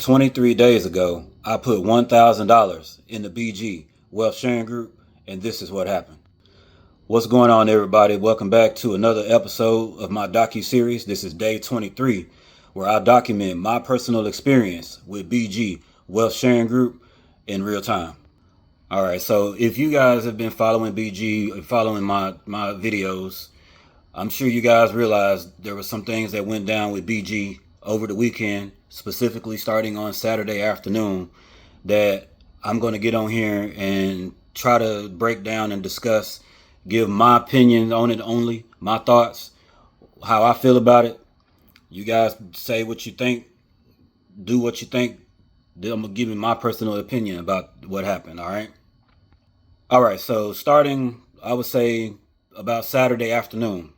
23 days ago, I put $1,000 in the BG Wealth Sharing Group, and this is what happened. What's going on, everybody? Welcome back to another episode of my docu-series. This is day 23, where I document my personal experience with BG Wealth Sharing Group in real time. All right, so if you guys have been following BG and following my videos, I'm sure you guys realized there were some things that went down with BG over the weekend, specifically starting on Saturday afternoon, that I'm going to get on here and try to break down and discuss, give my opinion on it only, my thoughts, how I feel about it. You guys say what you think, do what you think. Then I'm going to give you my personal opinion about what happened, all right? All right, so starting, I would say, about Saturday afternoon,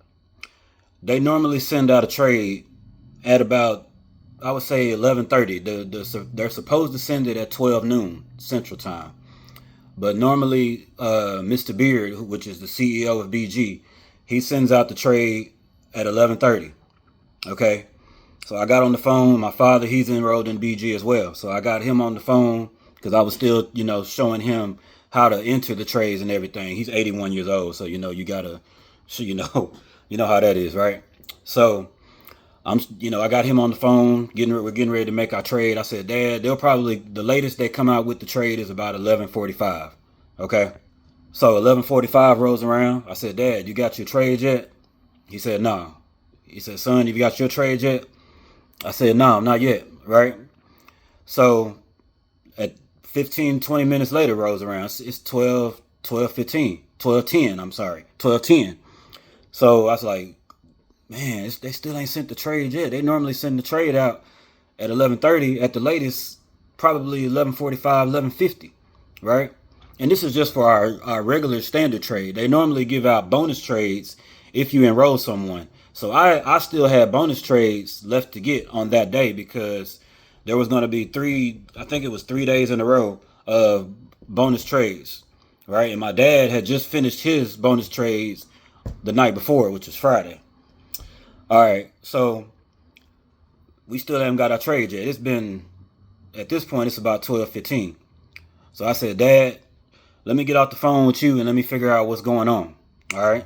they normally send out a trade at about, I would say, 11:30. They're supposed to send it at 12 noon Central Time. But normally, Mr. Beard, which is the CEO of BG, he sends out the trade at 11:30. Okay? So I got on the phone. My father, he's enrolled in BG as well. So I got him on the phone because I was still, showing him how to enter the trades and everything. He's 81 years old. So, you got to, you know how that is, right? So I got him on the phone. We're getting ready to make our trade. I said, Dad, the latest they come out with the trade is about 11:45. Okay. So 11:45 rolls around. I said, Dad, you got your trade yet? He said, no. He said, son, you got your trade yet? I said, no, not yet. Right. So at 15, 20 minutes later rolls around. It's 12:10. I'm sorry. 12:10. So I was like, man, they still ain't sent the trade yet. They normally send the trade out at 11:30, at the latest, probably 11:45, 11:50, right? And this is just for our regular standard trade. They normally give out bonus trades if you enroll someone. So I still had bonus trades left to get on that day because there was going to be 3 days in a row of bonus trades, right? And my dad had just finished his bonus trades the night before, which was Friday. All right, so we still haven't got our trade yet. It's been, at this point, it's about 12:15. So I said, Dad, let me get off the phone with you and let me figure out what's going on. All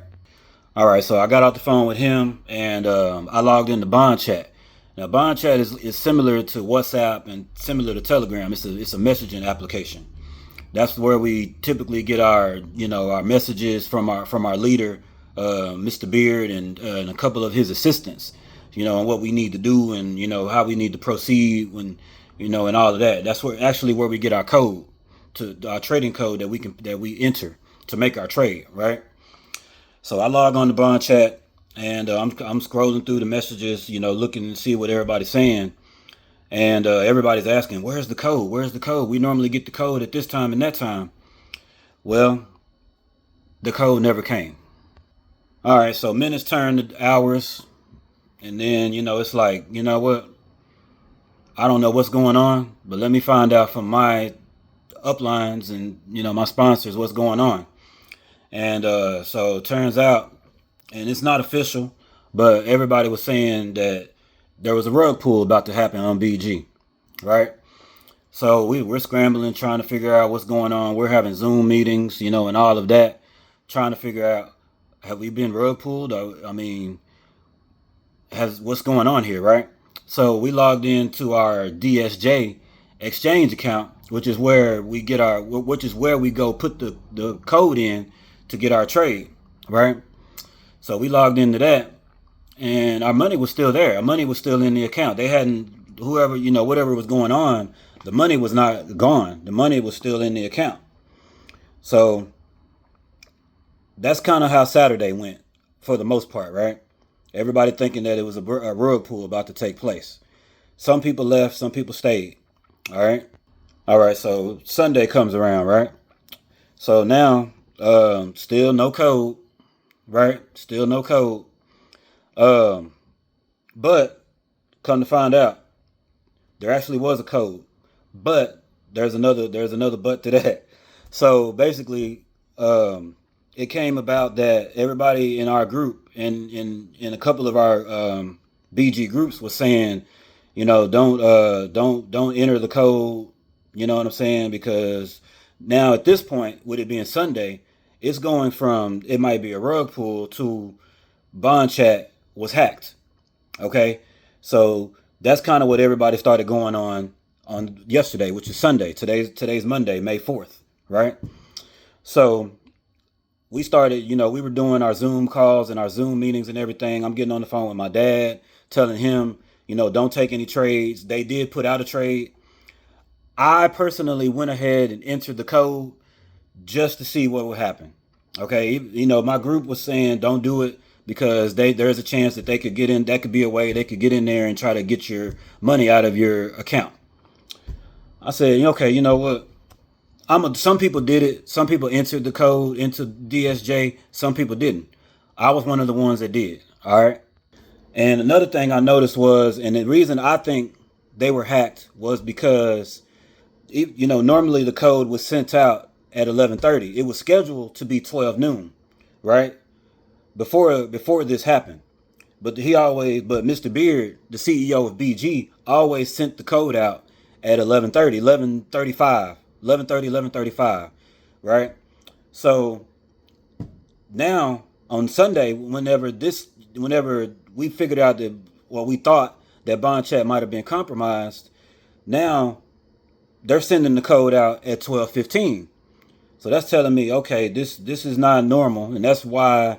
right, so I got off the phone with him and I logged into Bond Chat. Now, Bond Chat is similar to WhatsApp and similar to Telegram. It's a messaging application. That's where we typically get our messages from our leader, Mr. Beard, and a couple of his assistants, and what we need to do and, how we need to proceed when, and all of that. That's where we get our code, to our trading code that we enter to make our trade, right? So I log on to Bond Chat and I'm scrolling through the messages, looking to see what everybody's saying. And everybody's asking, where's the code? Where's the code? We normally get the code at this time and that time. Well, the code never came. All right, so minutes turned to hours. And then, it's like, you know what? I don't know what's going on, but let me find out from my uplines and, my sponsors what's going on. And so it turns out, and it's not official, but everybody was saying that there was a rug pull about to happen on BG, right? So we're scrambling, trying to figure out what's going on. We're having Zoom meetings, and all of that, trying to figure out, have we been rug pulled? I mean, what's going on here, right? So we logged into our DSJ exchange account, which is where we go put the code in to get our trade, right? So we logged into that, and our money was still there. Our money was still in the account. They hadn't, whatever was going on, the money was not gone. The money was still in the account. So that's kind of how Saturday went for the most part, right? Everybody thinking that it was a rug pull about to take place. Some people left, some people stayed. All right. So Sunday comes around, right? So now, still no code, right? Still no code. But come to find out, there actually was a code, but there's another but to that. So basically, it came about that everybody in our group and in a couple of our BG groups was saying don't enter the code. You know what I'm saying? Because now at this point, with it being Sunday, it's going from it might be a rug pull to bond chat was hacked. Okay, so that's kind of what everybody started going on yesterday, which is Sunday. Today's Monday, May 4th, right? So we started, we were doing our Zoom calls and our Zoom meetings and everything. I'm getting on the phone with my dad, telling him, don't take any trades. They did put out a trade. I personally went ahead and entered the code just to see what would happen. Okay, my group was saying don't do it because there's a chance that they could get in. That could be a way they could get in there and try to get your money out of your account. I said, okay, you know what? Some people did it. Some people entered the code into DSJ. Some people didn't. I was one of the ones that did. All right. And another thing I noticed was, and the reason I think they were hacked was because, normally the code was sent out at 11:30. It was scheduled to be 12 noon, right? Before this happened. But Mr. Beard, the CEO of BG, always sent the code out at 11:30, 11:35, 11:30, 11:35, right? So now on Sunday, whenever we figured out that, well, we thought that bond chat might have been compromised, now they're sending the code out at 12:15. So that's telling me, okay, this is not normal, and that's why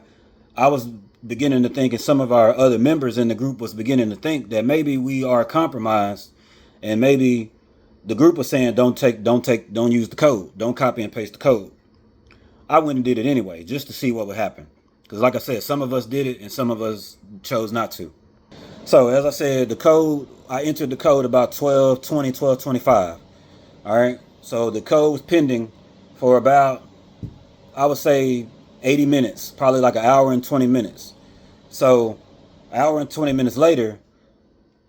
I was beginning to think, and some of our other members in the group was beginning to think that maybe we are compromised, and maybe the group was saying don't use the code, don't copy and paste the code. I went and did it anyway, just to see what would happen, because like I said, some of us did it and some of us chose not to. So as I said, I entered the code about 12:20, 12:25. All right, so the code was pending for about, I would say, 80 minutes, probably like an hour and 20 minutes. So, an hour and 20 minutes later,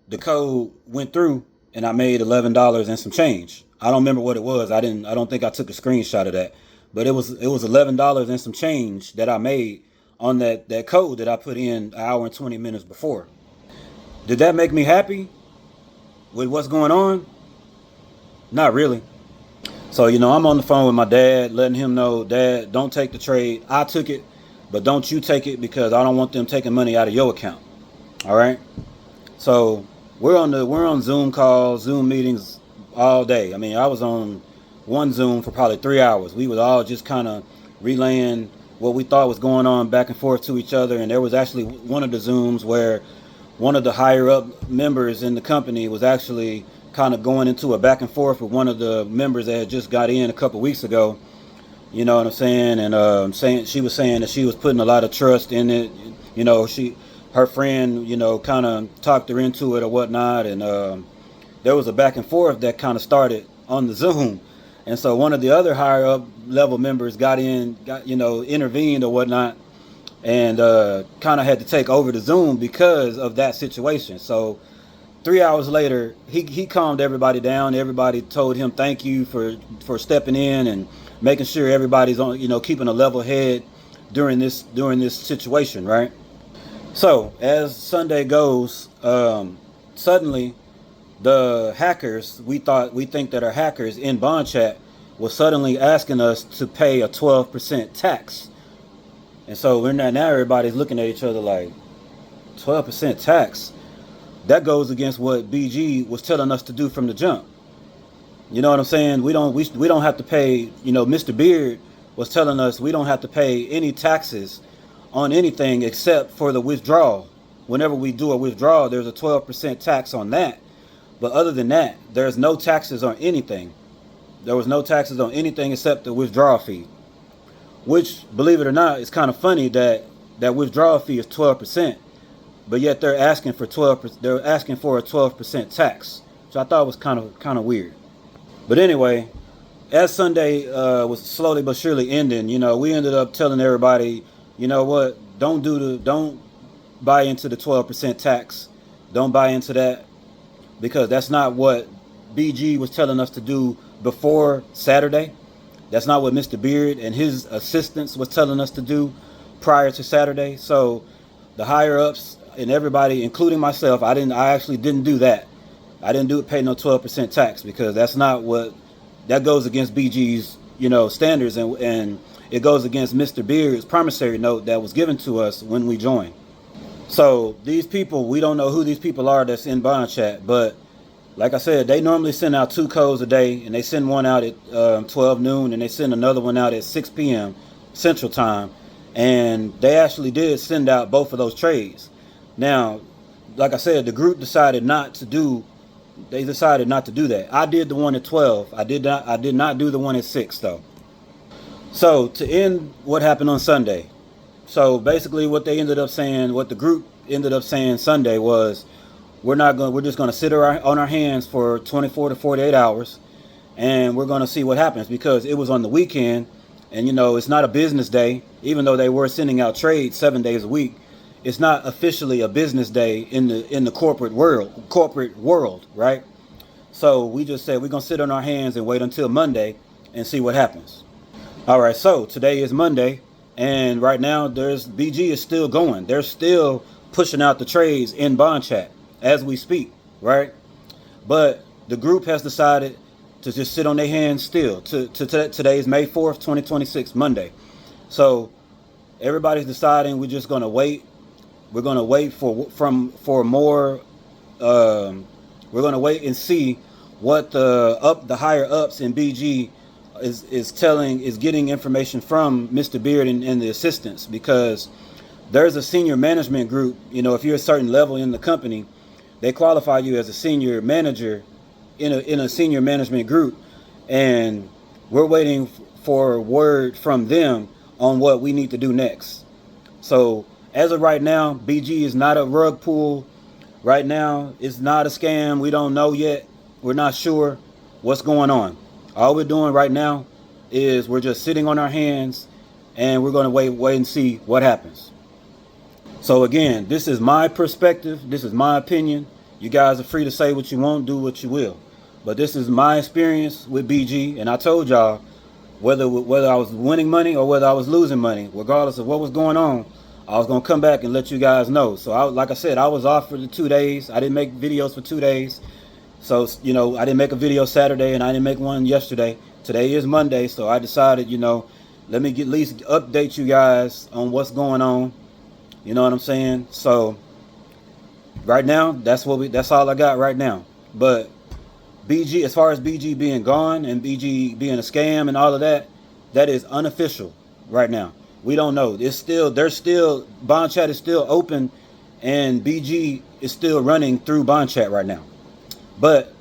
the code went through and I made $11 and some change. I don't remember what it was. I don't think I took a screenshot of that. But it was $11 and some change that I made on that code that I put in an hour and 20 minutes before. Did that make me happy with what's going on? Not really. So, I'm on the phone with my dad, letting him know, Dad, don't take the trade. I took it, but don't you take it because I don't want them taking money out of your account. All right. So we're on Zoom calls, Zoom meetings all day. I mean, I was on one Zoom for probably 3 hours. We was all just kind of relaying what we thought was going on back and forth to each other. And there was actually one of the Zooms where one of the higher up members in the company was actually kind of going into a back and forth with one of the members that had just got in a couple weeks ago. You know what I'm saying? And she was saying that she was putting a lot of trust in it. Her friend, kind of talked her into it or whatnot. And there was a back and forth that kind of started on the Zoom. And so one of the other higher up level members intervened or whatnot, and kind of had to take over the Zoom because of that situation. So 3 hours later, he calmed everybody down. Everybody told him thank you for stepping in and making sure everybody's on, keeping a level head during this situation, right? So as Sunday goes, suddenly the hackers we think that are hackers in bond chat was suddenly asking us to pay a 12% tax, and so now everybody's looking at each other like 12% tax. That goes against what BG was telling us to do from the jump. You know what I'm saying? We don't have to pay. Mr. Beard was telling us we don't have to pay any taxes on anything except for the withdrawal. Whenever we do a withdrawal, there's a 12% tax on that. But other than that, there's no taxes on anything. There was no taxes on anything except the withdrawal fee. Which, believe it or not, is kind of funny that withdrawal fee is 12%. But yet they're asking for 12%. They're asking for a 12% tax, which I thought was kind of weird. But anyway, as Sunday was slowly but surely ending, we ended up telling everybody, you know what? Don't buy into the 12% tax. Don't buy into that, because that's not what BG was telling us to do before Saturday. That's not what Mr. Beard and his assistants was telling us to do prior to Saturday. So the higher ups and everybody, including myself, I actually didn't do that. I didn't pay no 12% tax, because that's not what, that goes against BG's, standards, and it goes against Mr. Beard's promissory note that was given to us when we joined. So these people, we don't know who these people are that's in bond chat, but like I said, they normally send out 2 codes a day, and they send one out at 12 noon, and they send another one out at 6 p.m. Central Time, and they actually did send out both of those trades. Now, like I said, the group decided not to do. They decided not to do that. I did the one at 12. I did not do the one at 6 though. So to end what happened on Sunday. So basically, what they ended up saying, what the group ended up saying Sunday was, we're just gonna sit on our hands for 24 to 48 hours, and we're gonna see what happens, because it was on the weekend, and it's not a business day. Even though they were sending out trades 7 days a week, it's not officially a business day in the corporate world, right? So we just said we're gonna sit on our hands and wait until Monday and see what happens. All right, so today is Monday, and right now BG is still going. They're still pushing out the trades in bond chat as we speak, right? But the group has decided to just sit on their hands still. Today's May 4th, 2026, Monday. So everybody's deciding we're just gonna wait. We're gonna wait for more. We're gonna wait and see what the higher ups in BG is getting information from Mr. Beard and the assistants, because there's a senior management group. If you're a certain level in the company, they qualify you as a senior manager in a senior management group, and we're waiting for word from them on what we need to do next. So as of right now, BG is not a rug pull. Right now, it's not a scam. We don't know yet. We're not sure what's going on. All we're doing right now is we're just sitting on our hands, and we're going to wait and see what happens. So again, this is my perspective. This is my opinion. You guys are free to say what you want, do what you will. But this is my experience with BG, and I told y'all, whether I was winning money or whether I was losing money, regardless of what was going on, I was going to come back and let you guys know. So like I said, I was off for the 2 days. I didn't make videos for 2 days. So, I didn't make a video Saturday, and I didn't make one yesterday. Today is Monday, so I decided, let me at least update you guys on what's going on. You know what I'm saying? So right now, that's all I got right now. But BG, as far as BG being gone and BG being a scam and all of that, that is unofficial right now. We don't know. Bond chat is still open, and BG is still running through bond chat right now. But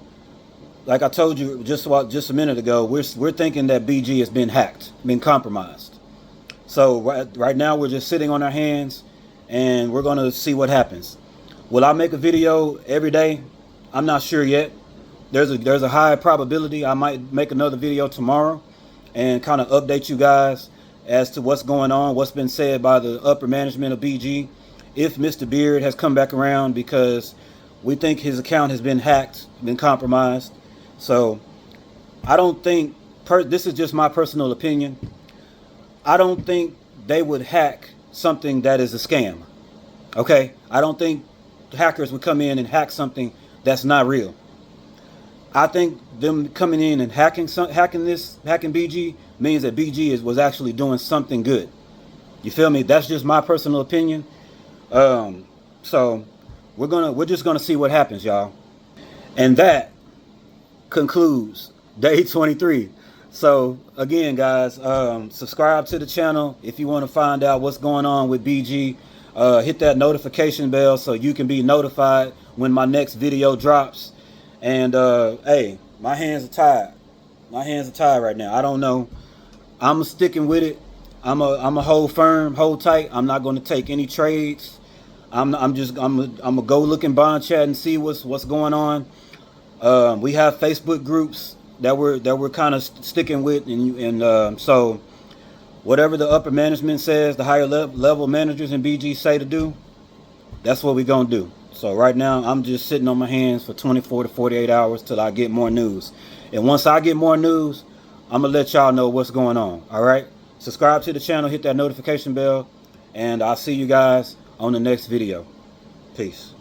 like I told you just a minute ago, we're thinking that BG has been hacked, been compromised. So right now we're just sitting on our hands, and we're gonna see what happens. Will I make a video every day? I'm not sure yet. There's a high probability I might make another video tomorrow and kind of update you guys as to what's going on, what's been said by the upper management of BG, if Mr. Beard has come back around, because we think his account has been hacked, been compromised. So I don't think, this is just my personal opinion, I don't think they would hack something that is a scam. Okay? I don't think hackers would come in and hack something that's not real. I think them coming in and hacking BG means that BG was actually doing something good. You feel me? That's just my personal opinion. So we're just gonna see what happens, y'all. And that concludes day 23. So again, guys, subscribe to the channel if you want to find out what's going on with BG. Hit that notification bell so you can be notified when my next video drops. And hey, my hands are tied. My hands are tied right now. I don't know. I'm sticking with it. I'm a hold firm, hold tight. I'm not going to take any trades. I'm gonna go look in bond chat and see what's going on. We have Facebook groups that we're kind of sticking with, and so whatever the upper management says, the higher level managers in BG say to do, that's what we're gonna do. So right now, I'm just sitting on my hands for 24 to 48 hours till I get more news. And once I get more news, I'm gonna let y'all know what's going on. All right, subscribe to the channel, hit that notification bell, and I'll see you guys on the next video. Peace.